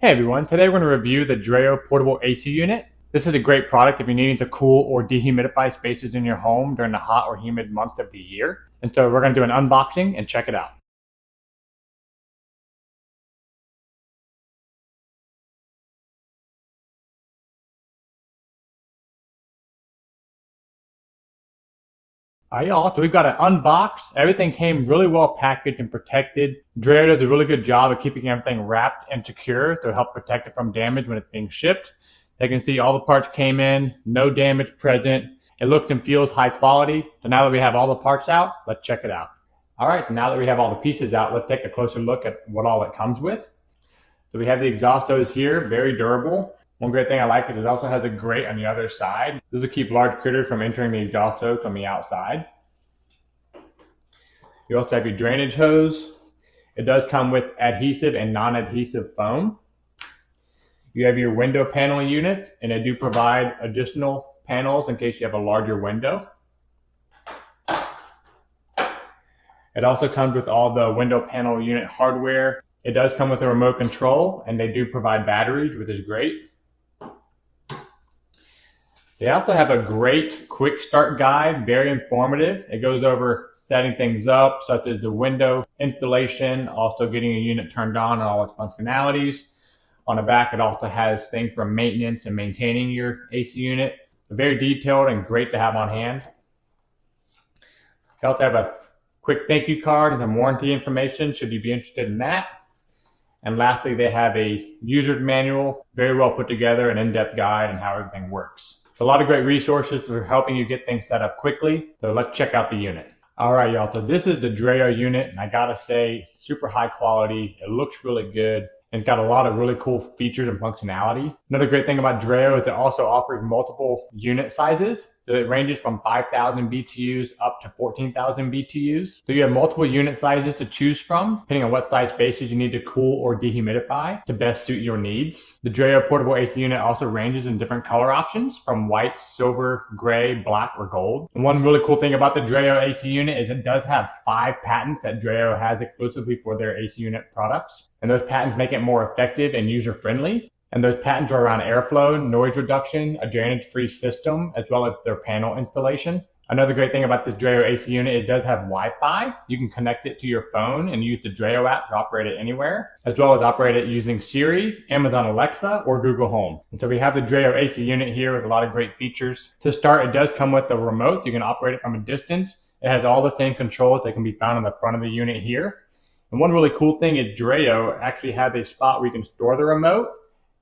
Hey everyone, today we're going to review the Dreo portable AC unit. This is a great product if you're needing to cool or dehumidify spaces in your home during the hot or humid months of the year. And so we're going to do an unboxing and check it out. Alright y'all, so we've got it unboxed. Everything came really well packaged and protected. Dreo does a really good job of keeping everything wrapped and secure to help protect it from damage when it's being shipped. You can see all the parts came in, no damage present. It looks and feels high quality. So now that we have all the parts out, let's check it out. Alright, now that we have all the pieces out, let's take a closer look at what all it comes with. So we have the exhaust hose here, very durable. One great thing I like is it also has a grate on the other side. This will keep large critters from entering the exhaust hose from the outside. You also have your drainage hose. It does come with adhesive and non-adhesive foam. You have your window panel units, and they do provide additional panels in case you have a larger window. It also comes with all the window panel unit hardware. It does come with a remote control, and they do provide batteries, which is great. They also have a great quick start guide, very informative. It goes over setting things up, such as the window installation, also getting a unit turned on and all its functionalities. On the back, it also has things for maintenance and maintaining your AC unit. Very detailed and great to have on hand. They also have a quick thank you card and some warranty information should you be interested in that. And lastly, they have a user's manual, very well put together, an in-depth guide on how everything works. So a lot of great resources for helping you get things set up quickly. So let's check out the unit. All right, y'all, so this is the Dreo unit, and I gotta say, super high quality. It looks really good. And it's got a lot of really cool features and functionality. Another great thing about Dreo is it also offers multiple unit sizes. So it ranges from 5,000 BTUs up to 14,000 BTUs. So you have multiple unit sizes to choose from, depending on what size spaces you need to cool or dehumidify to best suit your needs. The Dreo portable AC unit also ranges in different color options from white, silver, gray, black, or gold. And one really cool thing about the Dreo AC unit is it does have 5 patents that Dreo has exclusively for their AC unit products. And those patents make it more effective and user-friendly. And those patents are around airflow, noise reduction, a drainage-free system, as well as their panel installation. Another great thing about this Dreo AC unit, it does have Wi-Fi. You can connect it to your phone and use the Dreo app to operate it anywhere, as well as operate it using Siri, Amazon Alexa, or Google Home. And so we have the Dreo AC unit here with a lot of great features. To start, it does come with a remote. You can operate it from a distance. It has all the same controls that can be found on the front of the unit here. And one really cool thing is Dreo actually has a spot where you can store the remote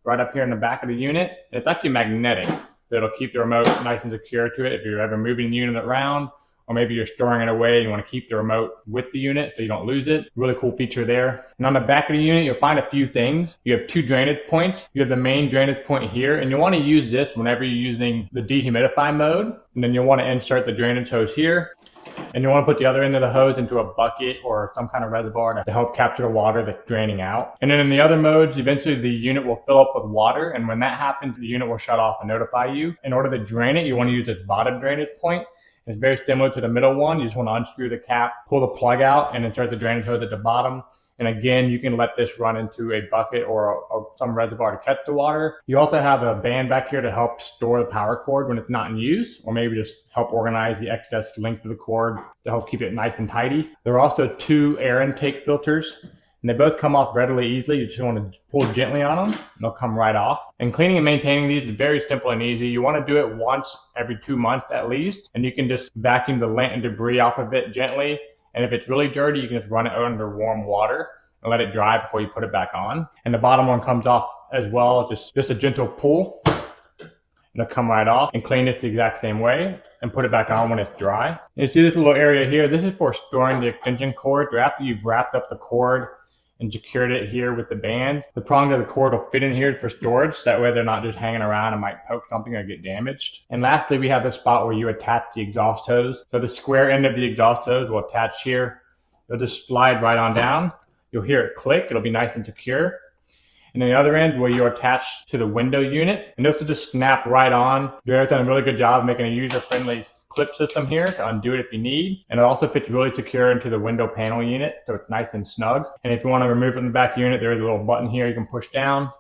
right up here in the back of the unit. It's actually magnetic, so it'll keep the remote nice and secure to it if you're ever moving the unit around, or maybe you're storing it away and you want to keep the remote with the unit so you don't lose it. Really cool feature there. And on the back of the unit, you'll find a few things. You have 2 drainage points. You have the main drainage point here, and you'll want to use this whenever you're using the dehumidify mode. And then you'll want to insert the drainage hose here. And you want to put the other end of the hose into a bucket or some kind of reservoir to help capture the water that's draining out. And then in the other modes, eventually the unit will fill up with water. And when that happens, the unit will shut off and notify you. In order to drain it, you want to use this bottom drainage point. It's very similar to the middle one. You just want to unscrew the cap, pull the plug out, and insert the drainage hose at the bottom. And again, you can let this run into a bucket or some reservoir to catch the water. You also have a band back here to help store the power cord when it's not in use, or maybe just help organize the excess length of the cord to help keep it nice and tidy. There are also 2 air intake filters, and they both come off readily easily. You just want to pull gently on them, and they'll come right off. And cleaning and maintaining these is very simple and easy. You want to do it once every 2 months at least, and you can just vacuum the lint and debris off of it gently. And if it's really dirty, you can just run it under warm water and let it dry before you put it back on. And the bottom one comes off as well, just a gentle pull. And it'll come right off, and clean it the exact same way and put it back on when it's dry. And you see this little area here, this is for storing the extension cord. So after you've wrapped up the cord and secured it here with the band, the prong of the cord will fit in here for storage. That way they're not just hanging around and might poke something or get damaged. And lastly, we have the spot where you attach the exhaust hose. So the square end of the exhaust hose will attach here. It'll just slide right on down. You'll hear it click. It'll be nice and secure. And then the other end where you're attached to the window unit, and this will just snap right on. Dreo's done a really good job of making a user-friendly clip system here to undo it if you need. And it also fits really secure into the window panel unit, so it's nice and snug. And if you want to remove it from the back unit, there is a little button here you can push down,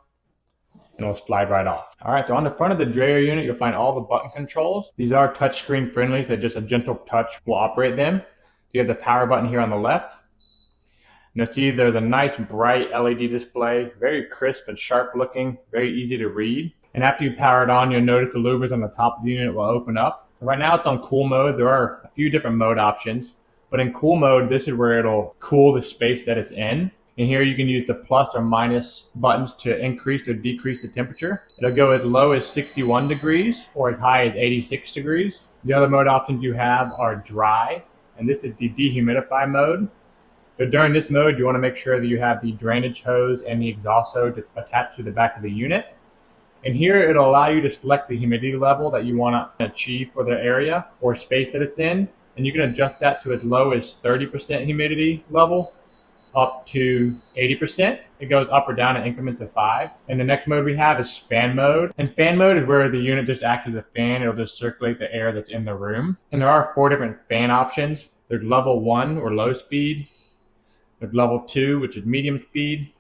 and it'll slide right off. All right, so on the front of the Dreo unit, you'll find all the button controls. These are touchscreen friendly, so just a gentle touch will operate them. You have the power button here on the left. And you'll see there's a nice bright LED display, very crisp and sharp looking, very easy to read. And after you power it on, you'll notice the louvers on the top of the unit will open up. So right now it's on cool mode. There are a few different mode options, but in cool mode, this is where it'll cool the space that it's in. And here you can use the plus or minus buttons to increase or decrease the temperature. It'll go as low as 61 degrees or as high as 86 degrees. The other mode options you have are dry, and this is the dehumidify mode. So during this mode, you want to make sure that you have the drainage hose and the exhaust hose attached to the back of the unit. And here it'll allow you to select the humidity level that you want to achieve for the area or space that it's in. And you can adjust that to as low as 30% humidity level up to 80%. It goes up or down in increments of 5. And the next mode we have is fan mode. And fan mode is where the unit just acts as a fan. It'll just circulate the air that's in the room. And there are 4 different fan options. There's level 1 or low speed. There's level 2, which is medium speed.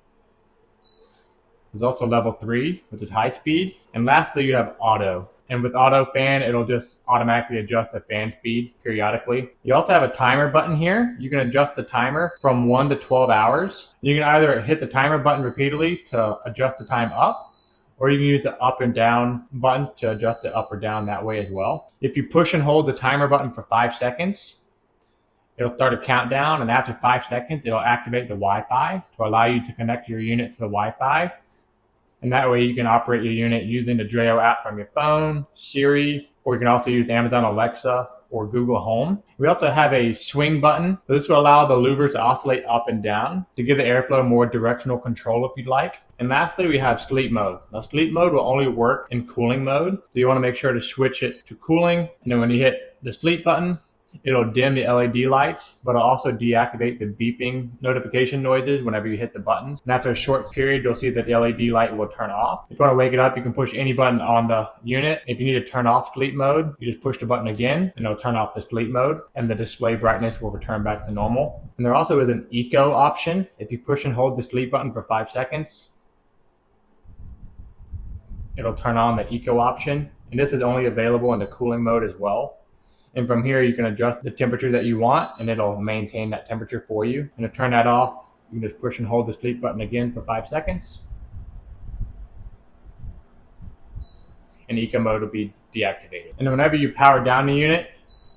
There's also level 3, which is high speed. And lastly, you have auto. And with auto fan, it'll just automatically adjust the fan speed periodically. You also have a timer button here. You can adjust the timer from 1 to 12 hours. You can either hit the timer button repeatedly to adjust the time up, or you can use the up and down button to adjust it up or down that way as well. If you push and hold the timer button for 5 seconds, it'll start a countdown, and after 5 seconds, it'll activate the Wi-Fi to allow you to connect your unit to the Wi-Fi. And that way you can operate your unit using the Dreo app from your phone, Siri, or you can also use Amazon Alexa or Google Home. We also have a swing button. So this will allow the louvers to oscillate up and down to give the airflow more directional control if you'd like. And lastly, we have sleep mode. Now sleep mode will only work in cooling mode. So you want to make sure to switch it to cooling. And then when you hit the sleep button, it'll dim the LED lights, but it'll also deactivate the beeping notification noises whenever you hit the buttons. And after a short period, you'll see that the LED light will turn off. If you want to wake it up, you can push any button on the unit. If you need to turn off sleep mode, you just push the button again, and it'll turn off the sleep mode, and the display brightness will return back to normal. And there also is an eco option. If you push and hold the sleep button for 5 seconds, it'll turn on the eco option. And this is only available in the cooling mode as well. And from here, you can adjust the temperature that you want, and it'll maintain that temperature for you. And to turn that off, you can just push and hold the sleep button again for 5 seconds. And eco mode will be deactivated. And then whenever you power down the unit,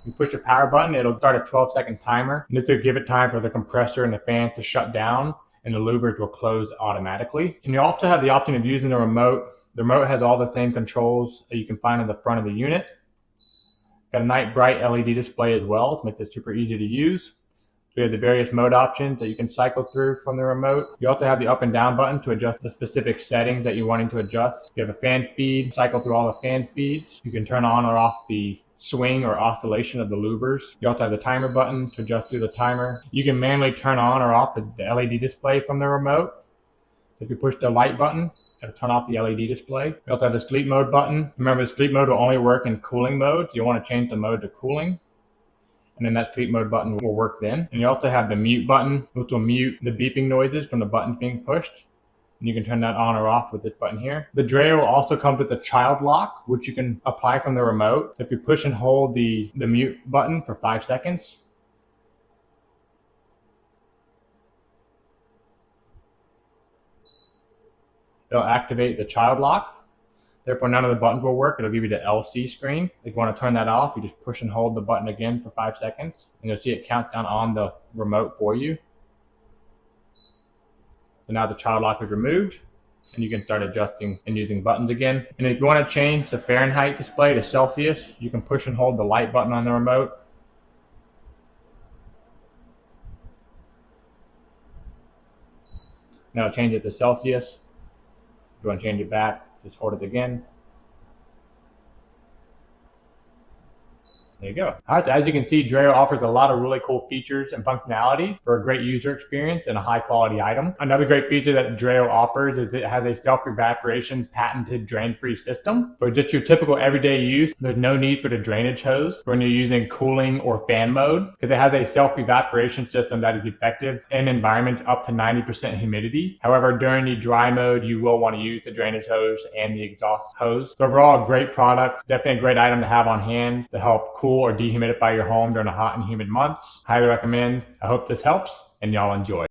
you push the power button, it'll start a 12-second timer. And this will give it time for the compressor and the fans to shut down, and the louvers will close automatically. And you also have the option of using the remote. The remote has all the same controls that you can find on the front of the unit. Got a nice bright LED display as well to make it super easy to use. We have the various mode options that you can cycle through from the remote. You also have the up and down button to adjust the specific settings that you're wanting to adjust. You have a fan speed, cycle through all the fan speeds. You can turn on or off the swing or oscillation of the louvers. You also have the timer button to adjust through the timer. You can manually turn on or off the LED display from the remote. If you push the light button, it'll turn off the LED display. We also have the sleep mode button. Remember, the sleep mode will only work in cooling mode. So you'll want to change the mode to cooling. And then that sleep mode button will work then. And you also have the mute button, which will mute the beeping noises from the buttons being pushed. And you can turn that on or off with this button here. The Dreo also comes with a child lock, which you can apply from the remote. If you push and hold the mute button for 5 seconds, it'll activate the child lock. Therefore, none of the buttons will work. It'll give you the LC screen. If you want to turn that off, you just push and hold the button again for 5 seconds, and you'll see it count down on the remote for you. So now the child lock is removed, and you can start adjusting and using buttons again. And if you want to change the Fahrenheit display to Celsius, you can push and hold the light button on the remote. Now change it to Celsius. If you want to change it back, just hold it again. There you go. All right, so as you can see, Dreo offers a lot of really cool features and functionality for a great user experience and a high quality item. Another great feature that Dreo offers is it has a self-evaporation patented drain-free system. For just your typical everyday use, there's no need for the drainage hose when you're using cooling or fan mode, because it has a self-evaporation system that is effective in environments up to 90% humidity. However, during the dry mode, you will want to use the drainage hose and the exhaust hose. So overall, a great product, definitely a great item to have on hand to help cool or dehumidify your home during the hot and humid months. Highly recommend. I hope this helps and y'all enjoy.